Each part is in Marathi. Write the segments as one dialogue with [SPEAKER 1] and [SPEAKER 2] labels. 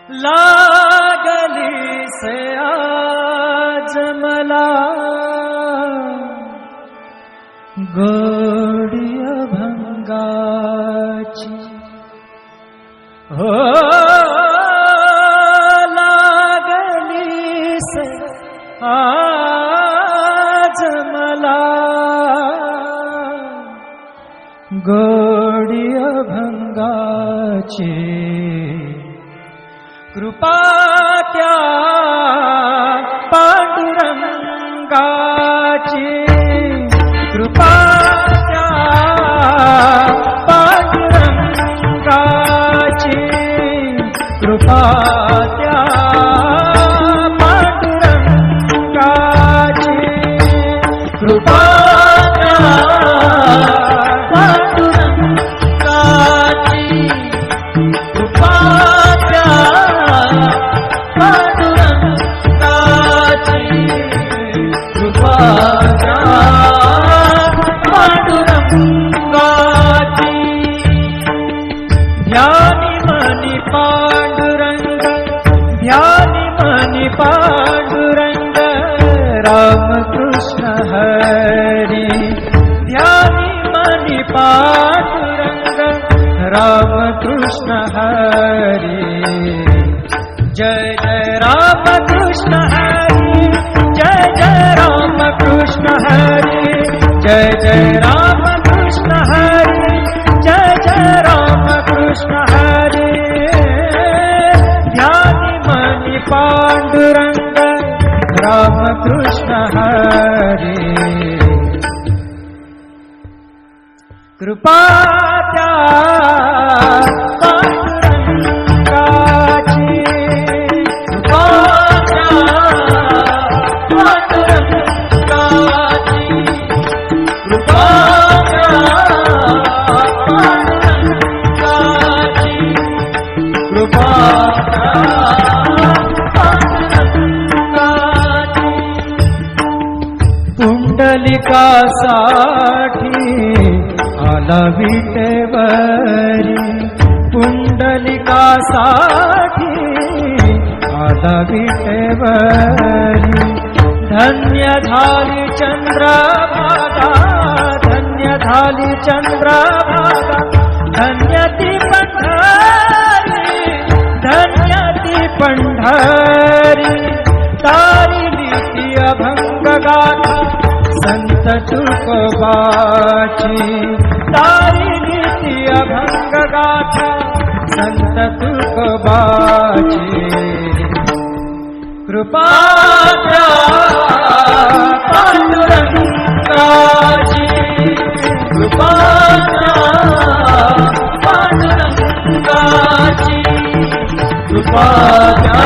[SPEAKER 1] लागली से आज मला गोडी अभंगाची हो लागली से आज मला गोडी अभंगाची कृपा त्या पांडुरंगाची कृपा त्या पांडुरंगाची कृपा त्या पांडुरंगाची कृपा त्या पांडुरंगाची कृपा त्या पांडुरंगाची कृपा त्या पांडुरंगाची ध्यानी मनी पांडुरंग ध्यानी मनी पांडुरंग रामकृष्ण हरी ध्यानी मनी पांडुरंग रामकृष्ण हरी जय जय रामकृष्ण हरी जय जय रामकृष्ण हरी जय जय रामकृष्ण हरी जय जय रामकृष्ण हरी ध्यानी मनी पांडुरंग रामकृष्ण हरी कृपा त्या पांडुरंगाची कृपा त्या पांडुरंगाची कृपा त्या पांडुरंगाची कृपा त्या पांडुरंगाची पुंडलिकासाठी आला विटेवरी पुंडलिकासाठी आला विटेवरी धन्य झाली चंद्रभागा धन्य झाली चंद्रभागा धन्य ती पंढरी धन्य ती पंढरी तारिली ती अभंग गाथा संत तुकोबाची तारिली ती अभंग गाथा संत तुकोबाची कृपा त्या पांडुरंगाची कृपा त्या पांडुरंगाची कृपा त्या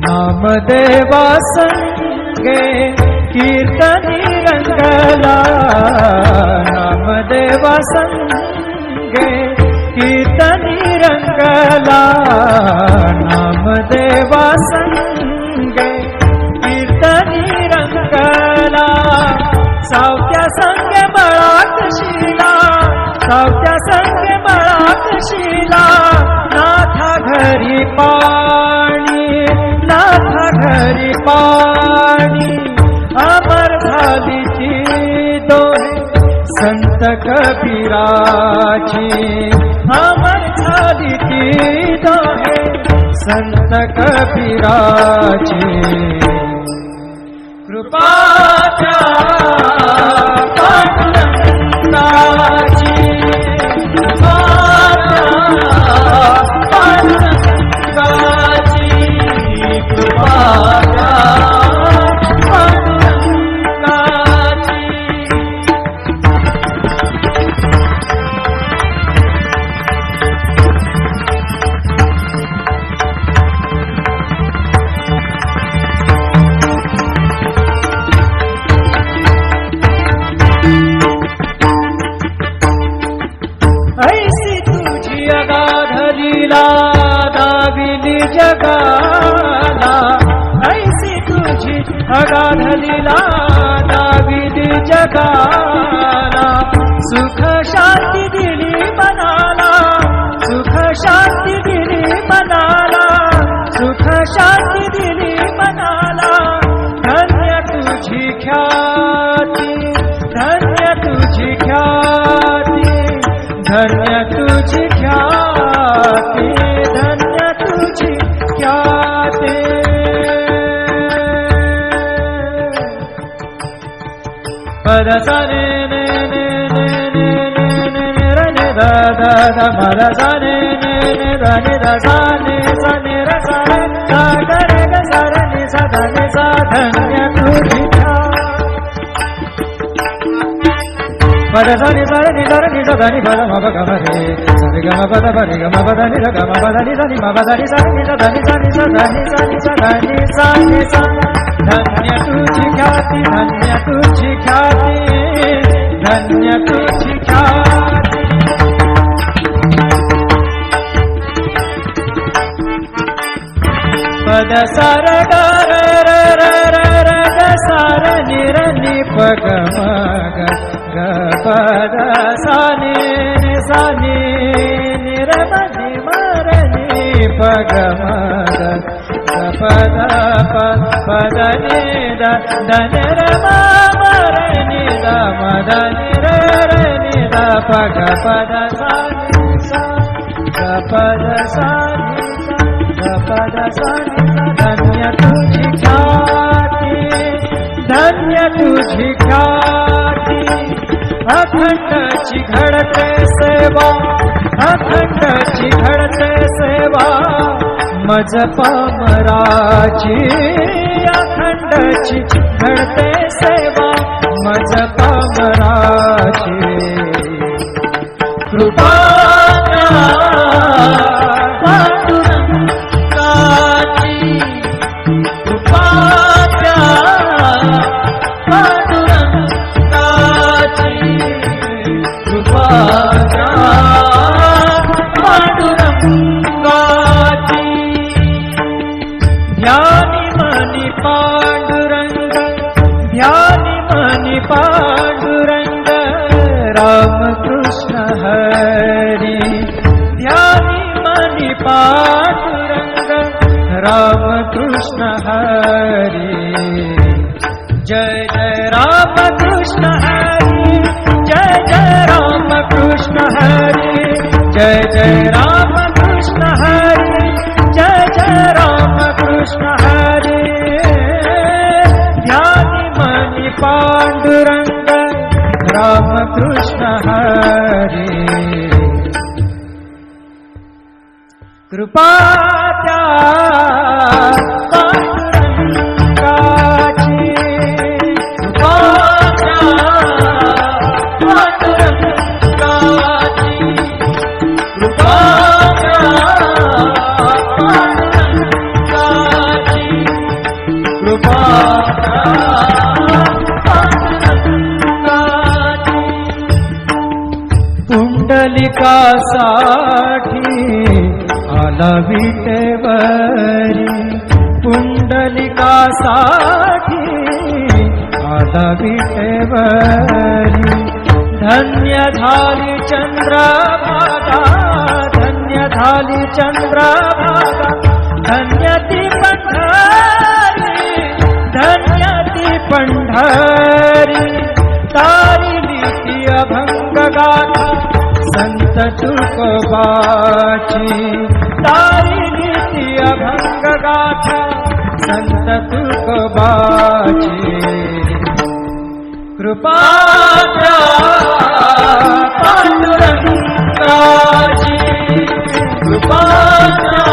[SPEAKER 1] नामदेवा संगे कीर्तनी रंगला नामदेवा संगे कीर्तनी रंगला नामदेवा संगे कीर्तनी रंगला सावत्या संगे मळात शिला सावत्या संगे मळात शिला नाथा घरी पाणी नाथा घरी पाणी अमर झाली ती दोहे संत कबीराची अमर झाली ती दोहे संत कबीराची कृपा त्या पांडुरंगाची कृपा त्या पांडुरंगाची कृपा त्या पांडुरंगाची लीला दाविली जगाला, ऐसी तुझी अगाध लीला दाविली जगाला. सुख शांती दिली मनाला, सुख शांती दिली मनाला, सुख शांती दिली मनाला. धन्य तुझी ख्याती, धन्य तुझी ख्याती, धन्य तुझी ख्याती, धन्य तुझी ख्याती. पद सा ने ने ने ने ने ने ने र ने दा दा दा म र सा ने ने ने र ने दा सा ने र सा रे सा ग रे ग सा र ने सा ध ने सा. धन्य तुझी पद सा नि सा नि सा नि सा ध नि प द म प ग म रे सा रे ग म प द प रे ग म प द नि र ग म प द नि सा नि म प द नि सा नि सा ध नि सा नि सा ध नि सा नि सा ध नि सा नि सा. धन्य तुझी ख्याती, धन्य तुझी ख्याती, धन्य तुझी ख्याती. पद सा र ग र र र र र ग सा र नि र नि प ग म ग ग प द सा नि नि सा नि नि र म नि म र नि प ग म ग ग प द प प द नि द द नि र म म र नि द म द नि र र नि द प ग प द सा नि सा ग प द सा नि सा ग प द सा नि सा. धन्य तुझी ख्याती, धन्य तुझी ख्याती. अखंडची घडते सेवा, अखंडची घडते सेवा मज पामराची. अखंडची घडते सेवा मज पामराची. कृपा पांडुरंगाची, कृपा पांडुरंगाची, कृपा पांडुरंगाची. ध्यानी मनी पांडुरंग, ध्यानी मनी पांडुरंग, रामकृष्ण हरी. ध्यानी मनी पांडुरंग, रामकृष्ण हरी. जय जय रामकृष्ण हरी, जय जय रामकृष्ण हरी, जय जय रामकृष्ण हरी, जय जय रामकृष्ण हरी. ध्यानी मनी पांडुरंग, रामकृष्ण हरी. कृपा त्या पांडुरंगाची, कृपा त्या पांडुरंगाची, कृपा त्या पांडुरंगाची, कृपा त्या पांडुरंगाची. पुंडलिकासाठी आला विटेवरी, पुंडलिकासाठी आला विटेवरी. धन्य झाली चंद्रभागा, धन्य झाली चंद्रभागा, धन्य ती पंढरी, धन्य ती पंढरी. तारिली ती अभंग गाथा संत तुकोबाची, तारिली ती अभंग गाथा संत तुकोबाची. कृपा त्या पांडुरंगाची, कृपा त्या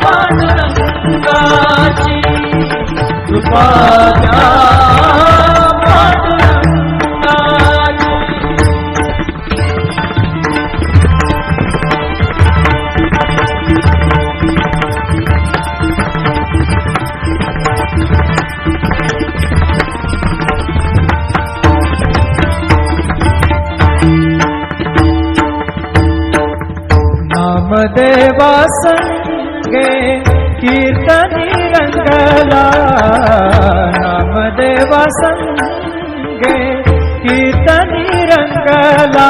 [SPEAKER 1] पांडुरंगाची, कृपा त्या नामदेवा संगे कीर्तनी रंगला नामदेवा संगे कीर्तनी रंगला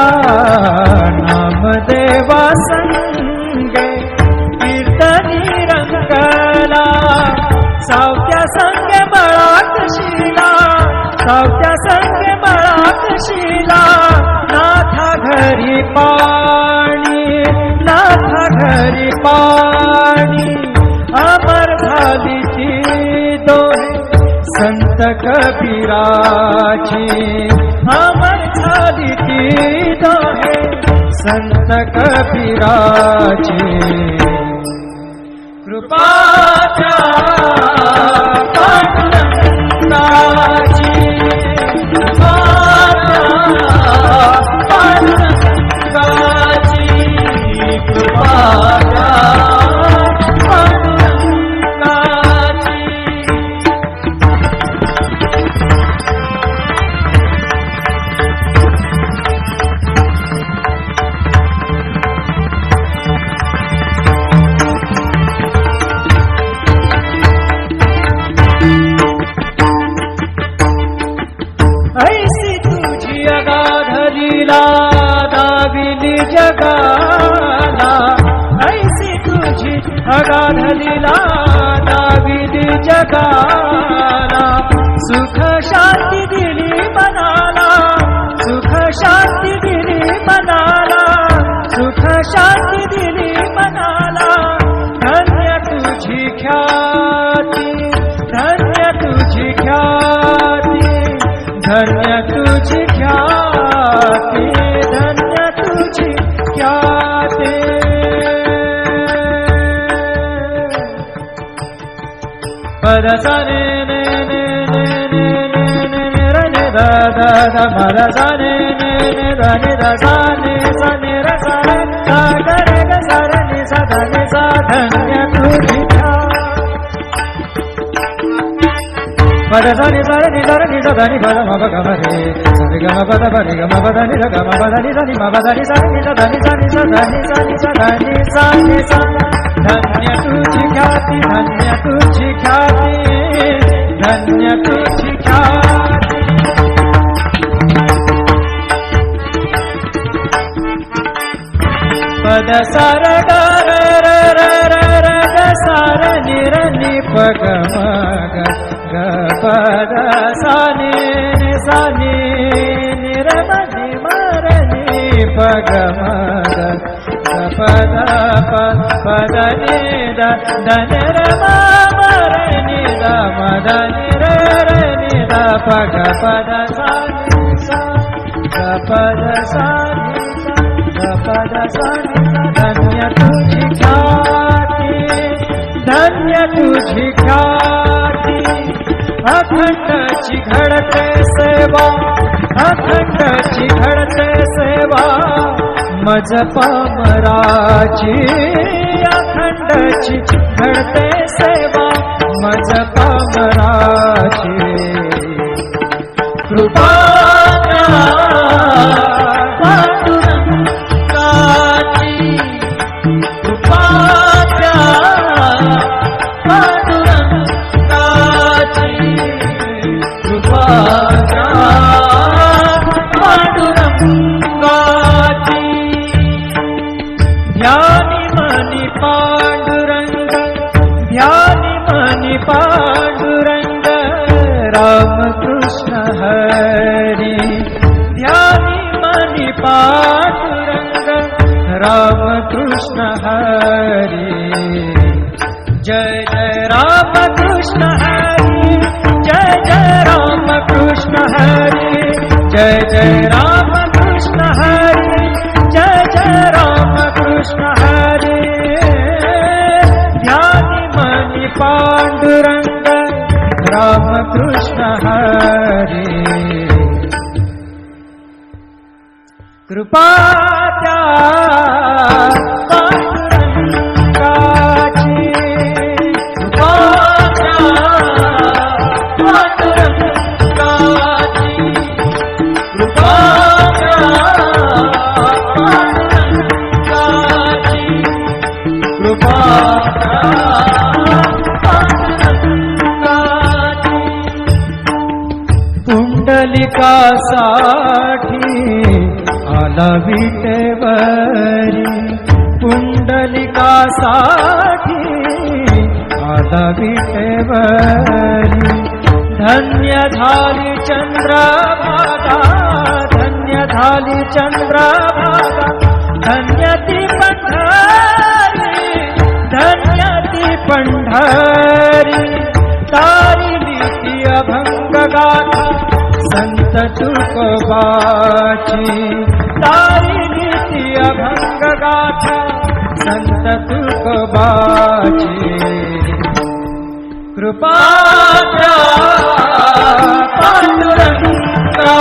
[SPEAKER 1] नामदेवा संगे कीर्तनी रंगला सावत्या संगे मळात शिला सावत्या संगे मळात शिला नाथा घरी पाणी नाथा घरी पाणी अमर झाली ती दोहे संत कबीराची अमर झाली ती दोहे संत कबीराची कृपाच्या पांडुरंगाची पांडुरंगाची कृपाच्या ऐसी तुझी अगाधरीला दाविली जगाला ऐसी तुझी अगाधरीला दाविली जगाला सुख शांती दिली मनाला सुख शांती दिली मनाला सुख शांती दिली मनाला धन्य तुझी ख्याती धन्य तुझी ख्याती धन्य तुझी ख्याती धन्य तुझी ख्याती पद सा ने ने ने ने ने ने ने ने र ने दा दा दा म र सा ने ने ने दा ने दा सा ने र सा रे सा ग रे ग सा र ने सा ध ने सा धन्य तुझी पद सा नि सा नि सा नि सा ध नि प म प ग म रे सा रे ग म प द प रे ग म प द नि र ग म प द नि सा नि म प द नि सा नि सा ध नि सा नि सा ध नि सा नि सा ध नि सा नि सा धन्य तुझी ख्याती धन्य तुझी ख्याती धन्य तुझी ख्याती पद सा र ग र र र र र ग सा र नि र नि प ग म ग ग प द सा नि सा नि नि र म नि म र नि प ग म ग ग प द प प द नि द द नि र म म र नि द म द नि र र नि द प ग प द सा नि सा ग प द सा नि सा ग प द सा नि सा धन्य तुझी ख्याती धन्य तुझी ख्याती अखंडची घडते सेवा अखंडची घडते सेवा मज पामराची अखंडची घडते सेवा मज पामराची कृपा पांडुरंगाची कृपा पांडुरंगाची कृपा पांडुरंगाची ध्यानी मनी पांडुरंग ध्यानी मनी पांडुरंग रामकृष्ण हरी ध्यानी मनी पांडुरंग रामकृष्ण हरी जय जय रामकृष्ण हरी जय जय रामकृष्ण हरी जय जय रामकृष्ण हरी जय जय रामकृष्ण हरी ध्यानी मनी पांडुरंग रामकृष्ण हरी कृपा त्या पांडुरंगाची कृपा त्या पांडुरंगाची कृपा त्या पांडुरंगाची पांडुरंगाची पुंडलिकासाठी आला विटेवरी पुंडलिकासाठी आला विटेवरी धन्य झाली चंद्रभागा धन्य झाली चंद्रभागा धन्य ती पंढरी धन्य ती पंढरी तारिली ती अभंग गाथा संत तुकोबाची तारिली ती अभंग गाथा संत तुकोबाची कृपा पांडुरंगा